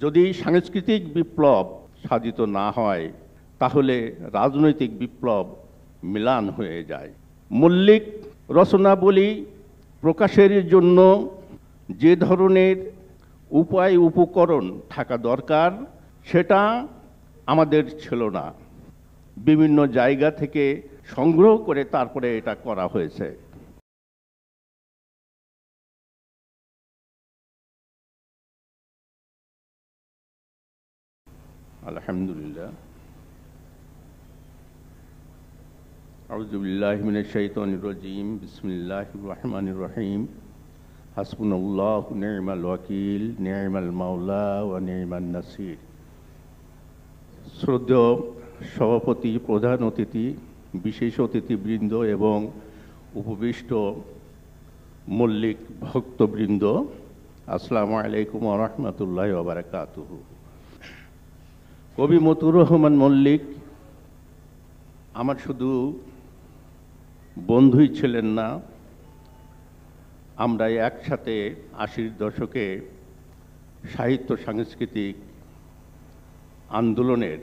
যদি সাংস্কৃতিক বিপ্লব সাধিত না হয় তাহলে রাজনৈতিক বিপ্লব ম্লান হয়ে যায়। মৌলিক রচনাবলী প্রকাশের জন্য যে ধরনের উপায় উপকরণ থাকা দরকার সেটা আমাদের ছিল না। বিভিন্ন জায়গা থেকে সংগ্রহ করে তারপরে এটা করা হয়েছে। আলহামদুলিল্লাহ। আউযু বিল্লাহি মিনাশ শাইতানির রাজীম। বিসমিল্লাহির রহমানির রহিম। হাসবুনাল্লাহু নি'মাল ওয়াকিল, নি'মাল মাওলা ওয়া নি'মান নাসির। শ্রদ্ধেয় সভাপতি, প্রধান অতিথি, বিশেষ অতিথিবৃন্দ এবং উপবিষ্ট মল্লিক ভক্তবৃন্দ, আসসালামু আলাইকুম ওয়া রাহমাতুল্লাহি ওয়া বারাকাতুহু। কবি মতিউর রহমান মল্লিক আমার শুধু বন্ধুই ছিলেন না, আমরা একসাথে ৮০-র দশকে সাহিত্য সাংস্কৃতিক আন্দোলনের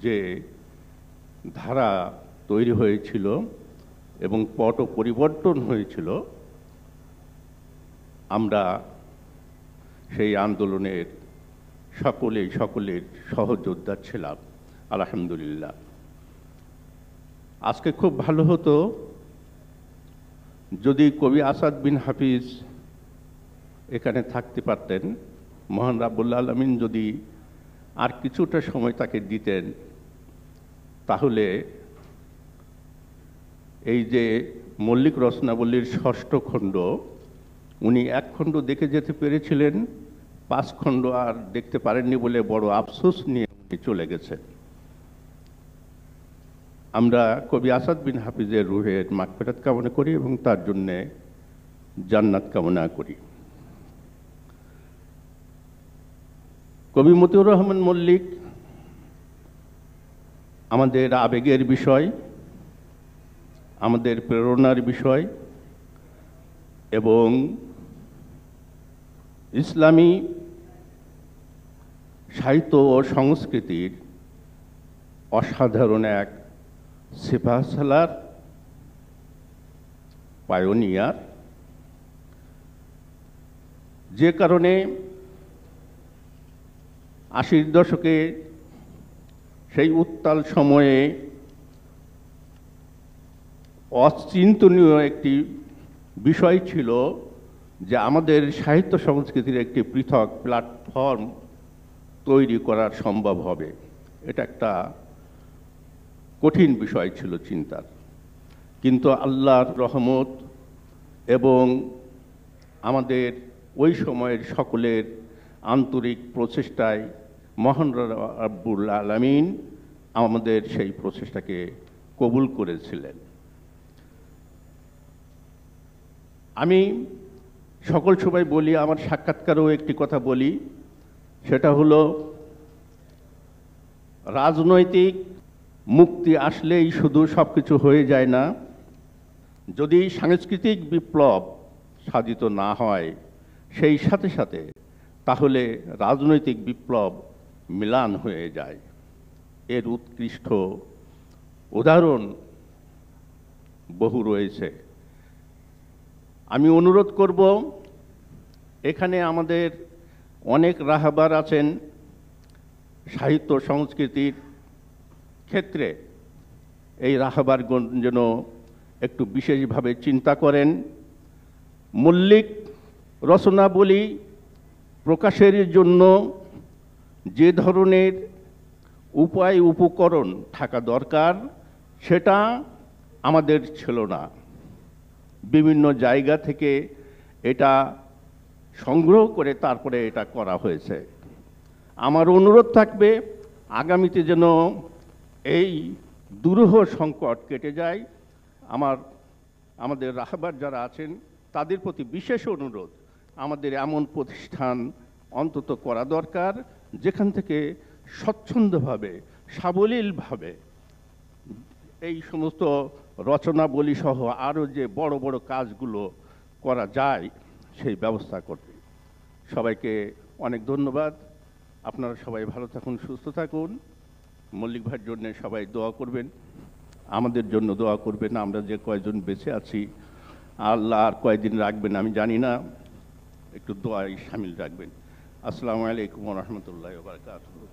যে ধারা তৈরি হয়েছিল এবং পট পরিবর্তন হয়েছিল, আমরা সেই আন্দোলনের সকলের সহযোদ্ধা ছিলাম। আলহামদুলিল্লাহ। আজকে খুব ভালো হতো যদি কবি আসাদ বিন হাফিজ এখানে থাকতে পারতেন। মহান রাব্বুল আলামিন যদি আর কিছুটা সময় তাকে দিতেন তাহলে এই যে মল্লিক রচনাবলীর ষষ্ঠ খণ্ড উনি এক খণ্ড দেখে যেতে পেরেছিলেন, ৫ খণ্ড আর দেখতে পারেননি বলে বড় আফসোস নিয়ে উনি চলে গেছেন। আমরা কবি আসাদ বিন হাফিজের রুহের মাগফিরাত কামনা করি এবং তার জন্যে জান্নাত কামনা করি। কবি মতিউর রহমান মল্লিক আমাদের আবেগের বিষয়, আমাদের প্রেরণার বিষয় এবং ইসলামী সাহিত্য ও সংস্কৃতির অসাধারণ এক সিপাহসালার, পায়োনিয়ার। যে কারণে ৮০-র দশকে সেই উত্তাল সময়ে অচিন্তনীয় একটি বিষয় ছিল যে আমাদের সাহিত্য সংস্কৃতির একটি পৃথক প্ল্যাটফর্ম তৈরি করার সম্ভব হবে। এটা একটা কঠিন বিষয় ছিল চিন্তার, কিন্তু আল্লাহর রহমত এবং আমাদের ওই সময়ের সকলের আন্তরিক প্রচেষ্টায় মহান রাব্বুল আলামিন আমাদের সেই প্রচেষ্টাকে কবুল করেছিলেন। আমি সকল সময় বলি, আমার সাক্ষাৎকারেও একটি কথা বলি, সেটা হলো রাজনৈতিক মুক্তি আসলেই শুধু সব কিছু হয়ে যায় না। যদি সাংস্কৃতিক বিপ্লব সাধিত না হয় সেই সাথে সাথে তাহলে রাজনৈতিক বিপ্লব ম্লান হয়ে যায়। এর উৎকৃষ্ট উদাহরণ বহু রয়েছে। আমি অনুরোধ করব, এখানে আমাদের অনেক রাহবার আছেন সাহিত্য সংস্কৃতির ক্ষেত্রে, এই রাহবারগণ যেন একটু বিশেষভাবে চিন্তা করেন। মৌলিক রচনাবলী প্রকাশের জন্য যে ধরনের উপায় উপকরণ থাকা দরকার সেটা আমাদের ছিল না। বিভিন্ন জায়গা থেকে এটা সংগ্রহ করে তারপরে এটা করা হয়েছে। আমার অনুরোধ থাকবে আগামীতে যেন এই দুরূহ সংকট কেটে যায়। আমাদের রাহবার যারা আছেন তাদের প্রতি বিশেষ অনুরোধ, আমাদের এমন প্রতিষ্ঠান অন্তত করা দরকার যেখান থেকে স্বচ্ছন্দভাবে সাবলীলভাবে এই সমস্ত রচনাবলী সহ আরও যে বড় বড় কাজগুলো করা যায় সেই ব্যবস্থা করবে। সবাইকে অনেক ধন্যবাদ। আপনারা সবাই ভালো থাকুন, সুস্থ থাকুন। মল্লিক ভাইয়ের জন্য সবাই দোয়া করবেন, আমাদের জন্য দোয়া করবেন। আমরা যে কয়জন বেঁচে আছি, আল্লাহ আর কয়দিন রাখবেন আমি জানি না, একটু দোয়ায় শামিল রাখবেন। আসসালামু আলাইকুম ওয়া রাহমাতুল্লাহি ওয়া বারাকাতুহু।